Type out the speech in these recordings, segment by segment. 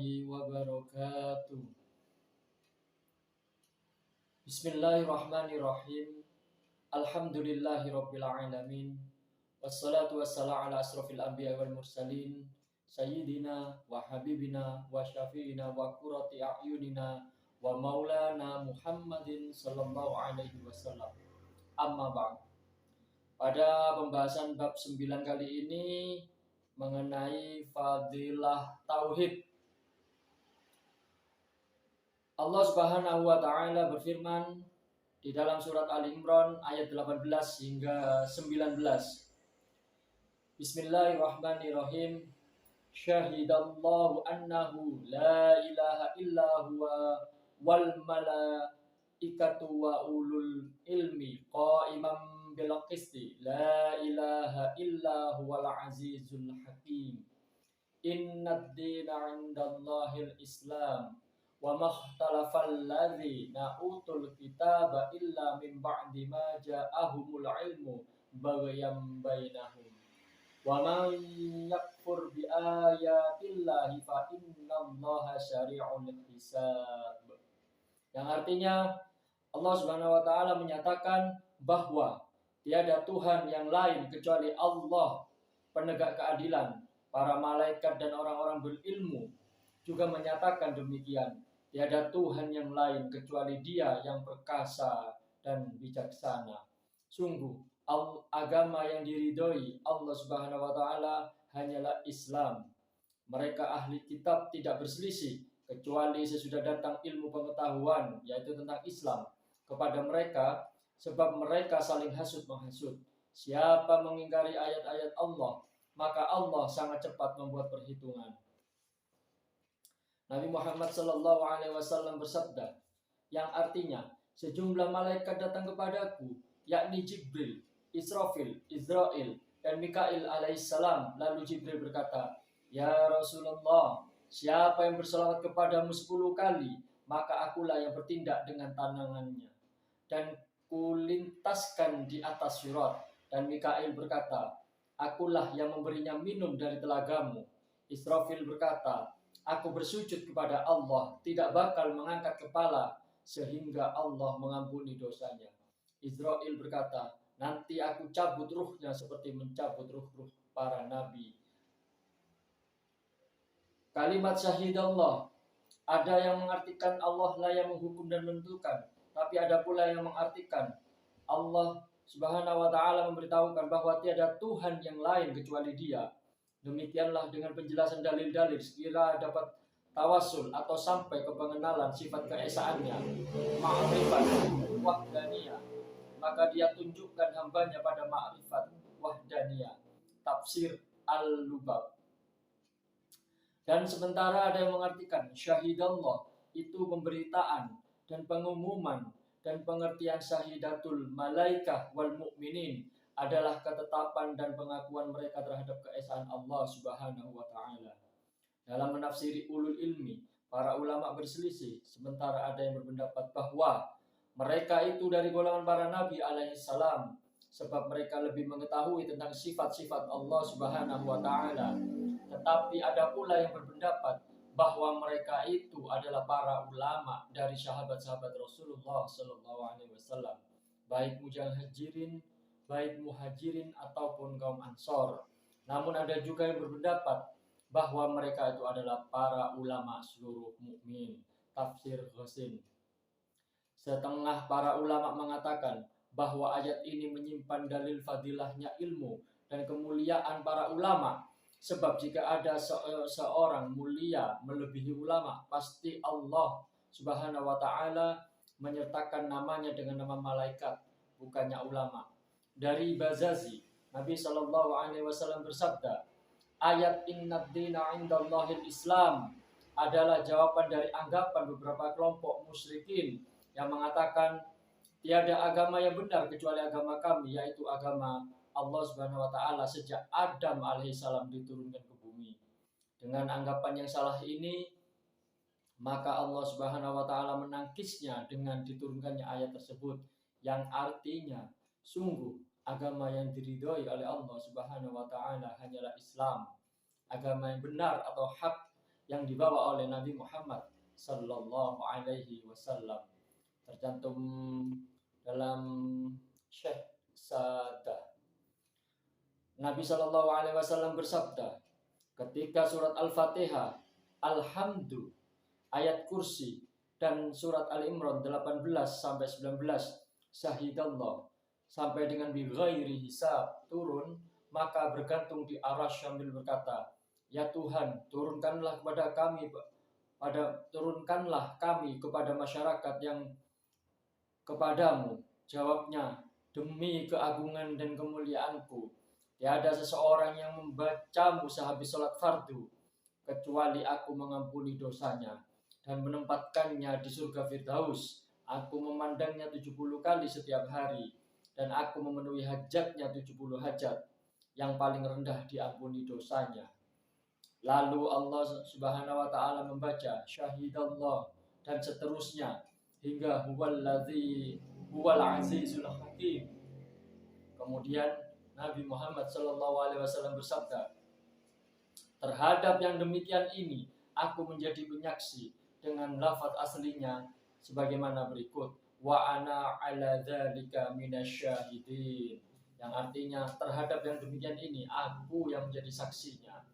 warahmatullahi wabarakatuh. Bismillahirrahmanirrahim. Alhamdulillahirabbil alamin. Wassalatu wassalamu ala asrofil anbiya wal mursalin sayyidina wa habibina wa syafi'ina wa qurrati a'yunina wa maulana Muhammadin sallallahu alaihi wasallam. Amma ba'd. Pada pembahasan bab 9 kali ini mengenai fadilah tauhid. Allah Subhanahu wa taala berfirman di dalam surat Ali Imran ayat 18 hingga 19. Bismillahirrahmanirrahim. Syahidallahu annahu la ilaha illa huwa wal malaikatu wa ulul ilmi qa'iman bil qisti la ilaha illa huwal azizul hakim. Innad dina 'indallahil islam wa makhtalafal ladzina utul kitaba illa min ba'di ma ja'ahumul ilmu baghyan bainahum wa man yakfur bi ayatillahi fa innallaha syari'ul hisab. Yang artinya Allah Subhanahu wa taala menyatakan bahwa tiada Tuhan yang lain kecuali Allah, penegak keadilan. Para malaikat dan orang-orang berilmu juga menyatakan demikian. Tiada Tuhan yang lain kecuali Dia yang perkasa dan bijaksana. Sungguh, agama yang diridhoi Allah Subhanahu wa taala hanyalah Islam. Mereka ahli kitab tidak berselisih kecuali sesudah datang ilmu pengetahuan, yaitu tentang Islam, kepada mereka, sebab mereka saling hasud menghasut. Siapa mengingkari ayat-ayat Allah, maka Allah sangat cepat membuat perhitungan. Nabi Muhammad SAW bersabda, yang artinya, sejumlah malaikat datang kepadaku, yakni Jibril, Israfil, Israel, dan Mikail alaihissalam. Lalu Jibril berkata, ya Rasulullah, siapa yang berselawat kepadamu 10 kali, maka akulah yang bertindak dengan tangannya dan kulintaskan di atas surat. Dan Mikail berkata, akulah yang memberinya minum dari telagamu. Israfil berkata, aku bersujud kepada Allah, tidak bakal mengangkat kepala sehingga Allah mengampuni dosanya. Israel berkata, nanti aku cabut ruhnya seperti mencabut ruh-ruh para nabi. Kalimat syahidallah, ada yang mengartikan Allah lah yang menghukum dan menentukan, tapi ada pula yang mengartikan Allah Subhanahu wa taala memberitahukan bahwa tiada Tuhan yang lain kecuali Dia. Demikianlah dengan penjelasan dalil-dalil sekira dapat tawasul atau sampai ke pengenalan sifat keesaannya, ma'rifat wahdaniyah, maka Dia tunjukkan hambanya pada ma'rifat wahdaniyah. Tafsir Al-Lubab. Dan sementara ada yang mengartikan syahidallah itu pemberitaan dan pengumuman, dan pengertian syahidatul malaikah wal mu'minin adalah ketetapan dan pengakuan mereka terhadap keesaan Allah Subhanahu wa taala. Dalam menafsiri ulul ilmi, para ulama berselisih, sementara ada yang berpendapat bahwa mereka itu dari golongan para nabi alaihissalam, sebab mereka lebih mengetahui tentang sifat-sifat Allah Subhanahu wa taala. Tetapi ada pula yang berpendapat bahwa mereka itu adalah para ulama dari sahabat-sahabat Rasulullah sallallahu alaihi wasallam, baik muhajirin ataupun kaum Ansor. Namun ada juga yang berpendapat bahwa mereka itu adalah para ulama seluruh mukmin. Tafsir Ghasin. Setengah para ulama mengatakan bahwa ayat ini menyimpan dalil fadilahnya ilmu dan kemuliaan para ulama. Sebab jika ada seorang mulia melebihi ulama, pasti Allah Subhanahu wa taala menyertakan namanya dengan nama malaikat, bukannya ulama. Dari Bazazi, Nabi SAW bersabda, ayat innad dina 'indallahil Islam adalah jawaban dari anggapan beberapa kelompok musyrikin yang mengatakan tiada agama yang benar kecuali agama kami, yaitu agama Allah Subhanahu wa taala sejak Adam alaihissalam diturunkan ke bumi. Dengan anggapan yang salah ini, maka Allah Subhanahu wa taala menangkisnya dengan diturunkannya ayat tersebut, yang artinya sungguh agama yang diridhoi oleh Allah Subhanahu wa taala hanyalah Islam. Agama yang benar atau hak yang dibawa oleh Nabi Muhammad sallallahu alaihi wasallam. Tercantum dalam Syekh Sadah. Nabi sallallahu alaihi wasallam bersabda ketika surat Al-Fatihah, Alhamdu, ayat kursi, dan surat Al-Imran 18 sampai 19, Syahidallah, sampai dengan bi ghairi hisab turun, maka bergantung di arasy sambil berkata, ya Tuhan, turunkanlah kami kepada masyarakat yang kepadamu. Jawabnya, demi keagungan dan kemuliaanku, tiada seseorang yang membacamu sehabis sholat fardu, kecuali aku mengampuni dosanya dan menempatkannya di surga Firdaus. Aku memandangnya 70 kali setiap hari, dan aku memenuhi hajatnya 70 hajat. Yang paling rendah diampuni dosanya. Lalu Allah Subhanahu wa taala membaca syahidallah dan seterusnya hingga huwal azizul hakim. Kemudian Nabi Muhammad sallallahu alaihi wasallam bersabda, terhadap yang demikian ini aku menjadi penyaksi dengan lafaz aslinya sebagaimana berikut, wa ana ala dzalika minasyahidin, yang artinya terhadap yang demikian ini aku yang menjadi saksinya.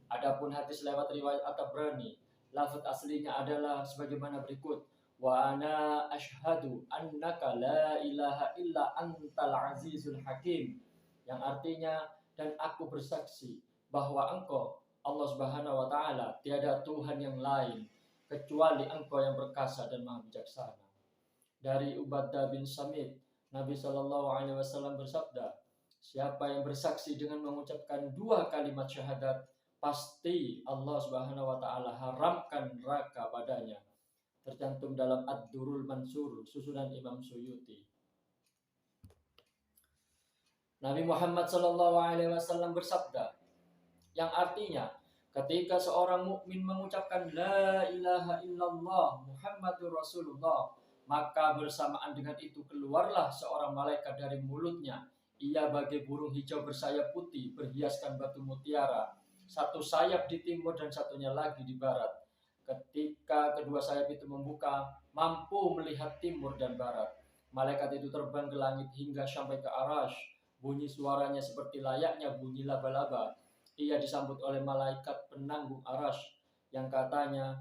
Adapun hadis lewat riwayat At-Tabrani, lafaz aslinya adalah sebagaimana berikut, wa ana asyhadu annaka la ilaha illa antal azizul hakim, yang artinya dan aku bersaksi bahwa engkau Allah Subhanahu wa taala tiada Tuhan yang lain kecuali engkau yang perkasa dan maha bijaksana. Dari Ubadah bin Samit, Nabi sallallahu alaihi wasallam bersabda, siapa yang bersaksi dengan mengucapkan 2 kalimat syahadat, pasti Allah Subhanahu wa taala haramkan neraka padanya. Tercantum dalam Ad-Durrul Mansur, susunan Imam Suyuti. Nabi Muhammad sallallahu alaihi wasallam bersabda, yang artinya ketika seorang mukmin mengucapkan la ilaha illallah Muhammadur Rasulullah, maka bersamaan dengan itu keluarlah seorang malaikat dari mulutnya. Ia bagai burung hijau bersayap putih berhiaskan batu mutiara, satu sayap di timur dan satunya lagi di barat. Ketika kedua sayap itu membuka, mampu melihat timur dan barat. Malaikat itu terbang ke langit hingga sampai ke arasy. Bunyi suaranya seperti layaknya bunyi laba-laba. Ia disambut oleh malaikat penanggung arasy yang katanya,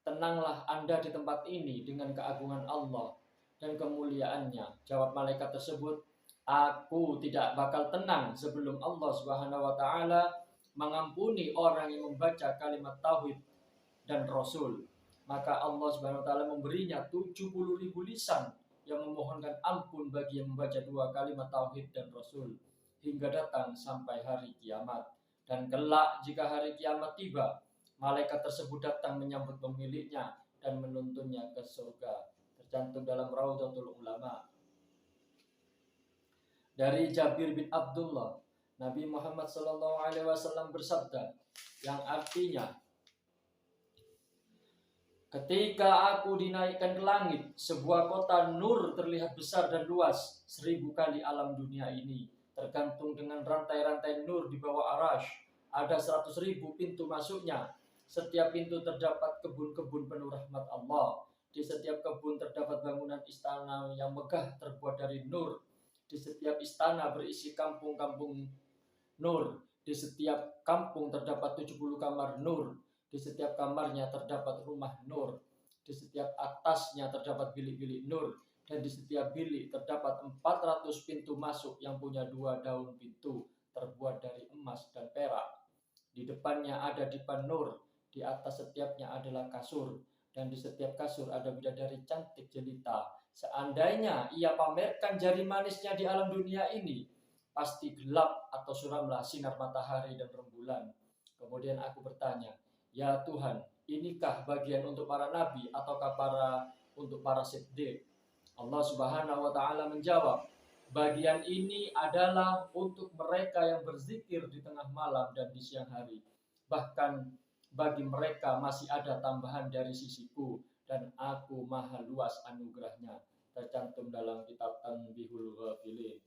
tenanglah Anda di tempat ini dengan keagungan Allah dan kemuliaannya. Jawab malaikat tersebut, aku tidak bakal tenang sebelum Allah Subhanahu wa taala mengampuni orang yang membaca kalimat tauhid dan rasul. Maka Allah Subhanahu wa taala memberinya 70.000 lisan yang memohonkan ampun bagi yang membaca 2 kalimat tauhid dan rasul hingga datang sampai hari kiamat. Dan kelak jika hari kiamat tiba, malaikat tersebut datang menyambut pemiliknya dan menuntunnya ke surga. Tercantum dalam Raudhatul Ulama. Dari Jabir bin Abdullah, Nabi Muhammad SAW bersabda, yang artinya, ketika aku dinaikkan ke langit, sebuah kota nur terlihat besar dan luas, 1000 kali alam dunia ini, tergantung dengan rantai-rantai nur di bawah arasy. Ada 100.000 pintu masuknya. Setiap pintu terdapat kebun-kebun penuh rahmat Allah. Di setiap kebun terdapat bangunan istana yang megah terbuat dari nur. Di setiap istana berisi kampung-kampung nur. Di setiap kampung terdapat 70 kamar nur. Di setiap kamarnya terdapat rumah nur. Di setiap atasnya terdapat bilik-bilik nur. Dan di setiap bilik terdapat 400 pintu masuk yang punya 2 daun pintu terbuat dari emas dan perak. Di depannya ada dipan nur. Di atas setiapnya adalah kasur. Dan di setiap kasur ada bidadari cantik jelita. Seandainya ia pamerkan jari manisnya di alam dunia ini, pasti gelap atau suramlah sinar matahari dan rembulan. Kemudian aku bertanya, ya Tuhan, inikah bagian untuk para nabi ataukah untuk para siddiq? Allah Subhanahu wa taala menjawab, bagian ini adalah untuk mereka yang berzikir di tengah malam dan di siang hari. Bahkan bagi mereka masih ada tambahan dari sisiku, dan aku maha luas anugerahnya. Tercantum dalam kitab Tanbihul Ghafilin.